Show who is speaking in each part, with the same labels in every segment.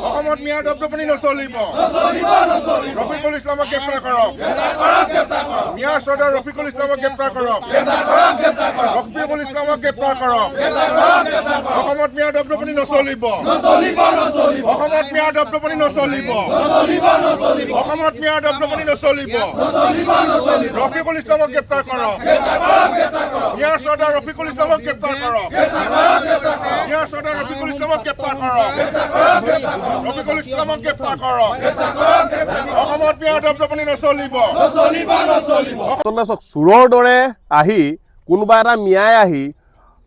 Speaker 1: অসমত মিয়া দপদপনি নচলিব ৰফিকুল ইছলামক গ্ৰেপ্তাৰ কৰক মিয়া চৰ্দাৰ ৰফিকুল ইছলামক গ্ৰেপ্তাৰ কৰক ৰফিকুল ইছলামক গ্ৰেপ্তাৰ কৰক অসমত মিয়া দপদপনি নচলিব অসমত মিয়া দপদপনি নচলিব অসমত মিয়া দপদপনি নচলিব ৰফিকুল ইছলামক গ্ৰেপ্তাৰ কৰক মিয়া চৰ্দাৰ ৰফিকুল ইছলামক গ্ৰেপ্তাৰ কৰক মিয়া চৰ্দাৰ ৰফিকুল ইছলামক গ্ৰেপ্তাৰ কৰক ৰফিকুল ইছলামক গ্ৰেপ্তাৰ কৰক অসমত মিয়া দপদপনি নচলিব
Speaker 2: চোৰৰ দৰে আহি কোনোবা এটা মিয়াই আহি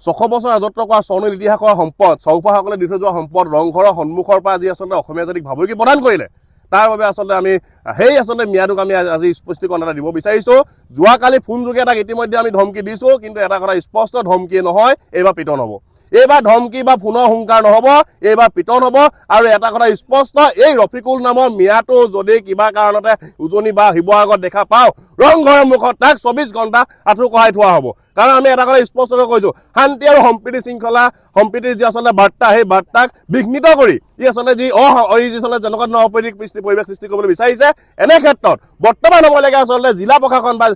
Speaker 2: 600 বছৰ ৰাজত্ব কৰা স্বৰ্ণিল ইতিহাসৰ সম্পদ চৌপাসকলে দি থৈ যোৱা সম্পদ ৰংঘৰৰ সন্মুখৰ পৰা আজি আচলতে অসমীয়া জাতিক ভাবুকি প্ৰদান কৰিলে তাৰ বাবে আচলতে আমি সেই আচলতে মিয়াটোক আমি আজি স্পষ্টীকৰণ এটা দিব বিচাৰিছোঁ যোৱাকালি ফোনযোগে তাক ইতিমধ্যে আমি ধমকি দিছোঁ কিন্তু এটা কথা স্পষ্ট ধমকি নহয় এইবাৰ পিটন হ'ব এইবাৰ ধমকি বা ফোনৰ হুংকাৰ নহ'ব এইবাৰ পিটন হ'ব আৰু এটা কথা স্পষ্ট এই ৰফিকুল নামৰ মিয়াটো যদি কিবা কাৰণতে উজনি বা শিৱসাগৰত দেখা পাওঁ ৰংঘৰৰ মুখত তাক 24 ঘণ্টা আঁঠু কঢ়াই থোৱা হ'ব কাৰণ আমি এটা কথা স্পষ্টকৈ কৈছোঁ শান্তি আৰু সম্প্ৰীতি শৃংখলা সম্প্ৰীতিৰ যি আচলতে বাৰ্তা সেই বাৰ্তাক বিঘ্নিত কৰি ই আচলতে যি আচলতে যেনেকুৱা অপ্ৰীতিক পৰিৱেশ সৃষ্টি কৰিবলৈ বিচাৰিছে এনে ক্ষেত্ৰত বৰ্তমান সময়লৈকে আচলতে জিলা প্ৰশাসন বা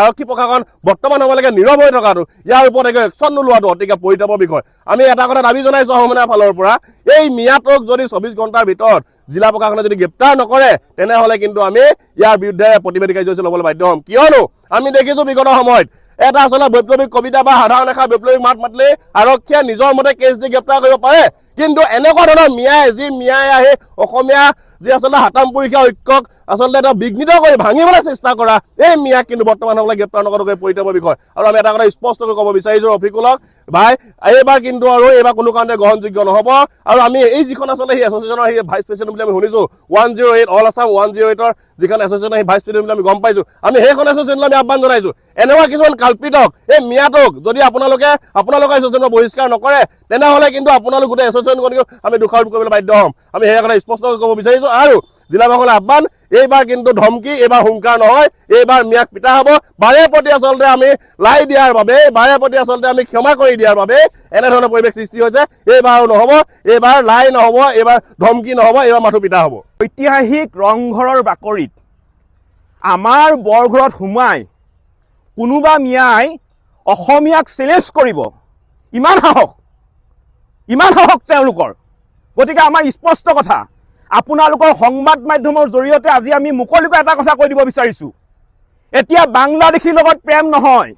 Speaker 2: আৰক্ষী প্ৰশাসন বৰ্তমান সময়লৈকে নীৰৱ হৈ থকাটো ইয়াৰ ওপৰত একশ্যন নোলোৱাটো অতিকে পৰিতাপৰ বিষয় আমি এটা কথা দাবী জনাইছোঁ অসমীয়াৰ ফালৰ পৰা এই মিয়াটোক যদি 24 ঘণ্টাৰ ভিতৰত জিলা প্ৰশাসনে যদি গ্ৰেপ্তাৰ নকৰে তেনেহ'লে কিন্তু আমি ইয়াৰ বিৰুদ্ধে প্ৰতিবাদী কাৰ্যসূচী ল'বলৈ বাধ্য হ'ম কিয়নো আমি দেখিছোঁ বিগত সময়ত এটা আচলতে বৈপ্লৱিক কবিতা বা সাধাৰণ এষাৰ বৈপ্লৱিক মাত মাতিলে আৰক্ষীয়ে নিজৰ মতে কেছ দি গ্ৰেপ্তাৰ কৰিব পাৰে কিন্তু এনেকুৱা ধৰণৰ মিয়াই আহি অসমীয়া যি আচলতে হাতাম পৰীক্ষা ঐক্যক আচলতে এটা বিঘ্নিত কৰি ভাঙিবলৈ চেষ্টা কৰা এই মিয়াক কিন্তু বৰ্তমান সময়লৈ গ্ৰেপ্তাৰ নকৰাকৈ পৰিতাপৰ বিষয় আৰু আমি এটা কথা স্পষ্টকৈ ক'ব বিচাৰিছোঁ ৰফিকুলক ভাই এইবাৰ কিন্তু আৰু এইবাৰ কোনো কাৰণতে গ্ৰহণযোগ্য নহ'ব আৰু আমি এই যিখন আচলতে সেই এছ'চিয়েশ্যনৰ সেই ভাইচ প্ৰেচিডেণ্ট বুলি আমি শুনিছোঁ 108 অল আছাম 108ৰ যিখন এছ'চিয়েশ্যনৰ সেই ভাইচ প্ৰেচিডেণ্ট বুলি আমি গম পাইছোঁ আমি সেইখন এছ'চিয়েশ্যনলৈ আমি আহ্বান জনাইছোঁ এনেকুৱা কিছুমান কাল্পিতক এই মিয়াটোক যদি আপোনালোকে এছ'চিয়েশ্যনৰ বহিষ্কাৰ নকৰে তেনেহ'লে কিন্তু আপোনালোক গোটেই এছ'চিয়েশ্যনখনক আমি দোষাৰোপ কৰিবলৈ বাধ্য হ'ম আমি সেই কথা স্পষ্টকৈ ক'ব বিচাৰিছোঁ আৰু জিলা প্ৰশাসনৰ আহ্বান এইবাৰ কিন্তু ধমকি এইবাৰ হুংকাৰ নহয় এইবাৰ মিয়াক পিতা হ'ব বাৰে প্ৰতি আচলতে আমি লাই দিয়াৰ বাবে বাৰে প্ৰতি আচলতে আমি ক্ষমা কৰি দিয়াৰ বাবে এনেধৰণৰ পৰিৱেশ সৃষ্টি হৈছে এইবাৰো নহ'ব এইবাৰ লাই নহ'ব এইবাৰ ধমকি নহ'ব এইবাৰ মাথো পিতা হ'ব
Speaker 3: ঐতিহাসিক ৰংঘৰৰ বাকৰিত আমাৰ বৰঘৰত সোমাই কোনোবা মিয়াই অসমীয়াক চেলেঞ্জ কৰিব ইমান সাহস তেওঁলোকৰ গতিকে আমাৰ স্পষ্ট কথা আপোনালোকৰ সংবাদ মাধ্যমৰ জৰিয়তে আজি আমি মুকলিকৈ এটা কথা কৈ দিব বিচাৰিছোঁ এতিয়া বাংলাদেশীৰ লগত প্ৰেম নহয়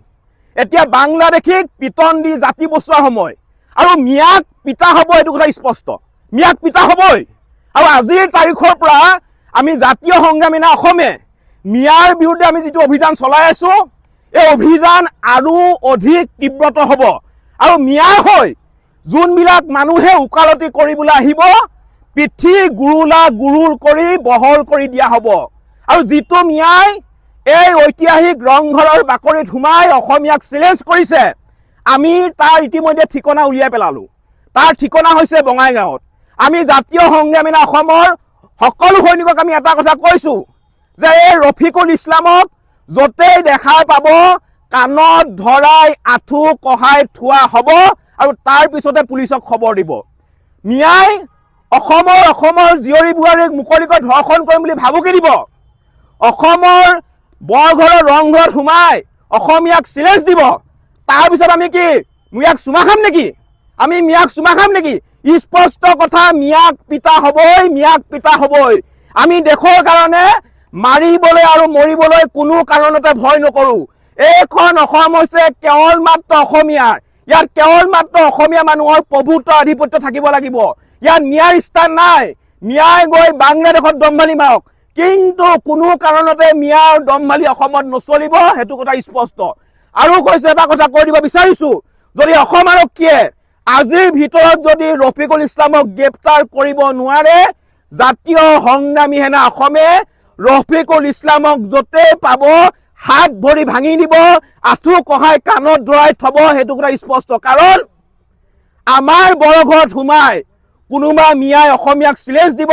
Speaker 3: এতিয়া বাংলাদেশীক পিটন দি জাতি বচোৱা সময় আৰু মিয়াক পিতা হ'ব এইটো কথা স্পষ্ট মিয়াক পিতা হ'বই আৰু আজিৰ তাৰিখৰ পৰা আমি জাতীয় সংগ্ৰামী না অসমে মিয়াৰ বিৰুদ্ধে আমি যিটো অভিযান চলাই আছোঁ এই অভিযান আৰু অধিক তীব্ৰতৰ হ'ব আৰু মিয়াৰ হৈ যোনবিলাক মানুহে উকালতি কৰিবলৈ আহিব পিঠি গুৰুল কৰি বহল কৰি দিয়া হ'ব আৰু যিটো মিয়াই এই ঐতিহাসিক ৰংঘৰৰ বাকৰিত সোমাই অসমীয়াক চেলেঞ্জ কৰিছে আমি তাৰ ইতিমধ্যে ঠিকনা উলিয়াই পেলালোঁ তাৰ ঠিকনা হৈছে বঙাইগাঁৱত আমি জাতীয় সংগ্ৰামী অসমৰ সকলো সৈনিকক আমি এটা কথা কৈছোঁ যে এই ৰফিকুল ইছলামক য'তেই দেখা পাব কাণত ধৰাই আঁঠু কঢ়াই থোৱা হ'ব আৰু তাৰ পিছতে পুলিচক খবৰ দিব মিয়াই অসমৰ জীয়ৰী বোৱাৰীক মুকলিকৈ ধৰ্ষণ কৰিম বুলি ভাবুকি দিব অসমৰ বৰঘৰৰ ৰংঘৰত সোমাই অসমীয়াক চেলেঞ্জ দিব তাৰপিছত আমি কি মিয়াক চুমা খাম নেকি স্পষ্ট কথা মিয়াক পিতা হ'বই আমি দেশৰ কাৰণে মাৰিবলৈ আৰু মৰিবলৈ কোনো কাৰণতে ভয় নকৰোঁ এইখন অসম হৈছে কেৱল মাত্ৰ অসমীয়াৰ ইয়াত কেৱল মাত্ৰ অসমীয়া মানুহৰ প্ৰভুত্ব আধিপত্য থাকিব লাগিব ইয়াত ন্যায়ৰ স্থান নাই মিয়াই গৈ বাংলাদেশত দমভালি মাৰক কিন্তু কোনো কাৰণতে মিয়াৰ দমভালি অসমত নচলিব সেইটো কথা স্পষ্ট আৰু কৈছে এটা কথা কৈ দিব বিচাৰিছোঁ যদি অসম আৰক্ষীয়ে আজিৰ ভিতৰত যদি ৰফিকুল ইছলামক গ্ৰেপ্তাৰ কৰিব নোৱাৰে জাতীয় সংগ্ৰামী সেনা অসমে ৰফিকুল ইছলামক য'তেই পাব হাত ভৰি ভাঙি দিব আঁঠু কঢ়াই কাণত ধৰাই থ'ব সেইটো কথা স্পষ্ট কাৰণ আমাৰ বৰঘৰত সোমাই কোনোবা মিয়াই অসমীয়াক চেলেঞ্জ দিব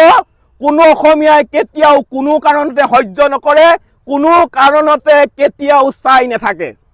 Speaker 3: কোনো অসমীয়াই কেতিয়াও কোনো কাৰণতে সহ্য নকৰে কোনো কাৰণতে কেতিয়াও চাই নাথাকে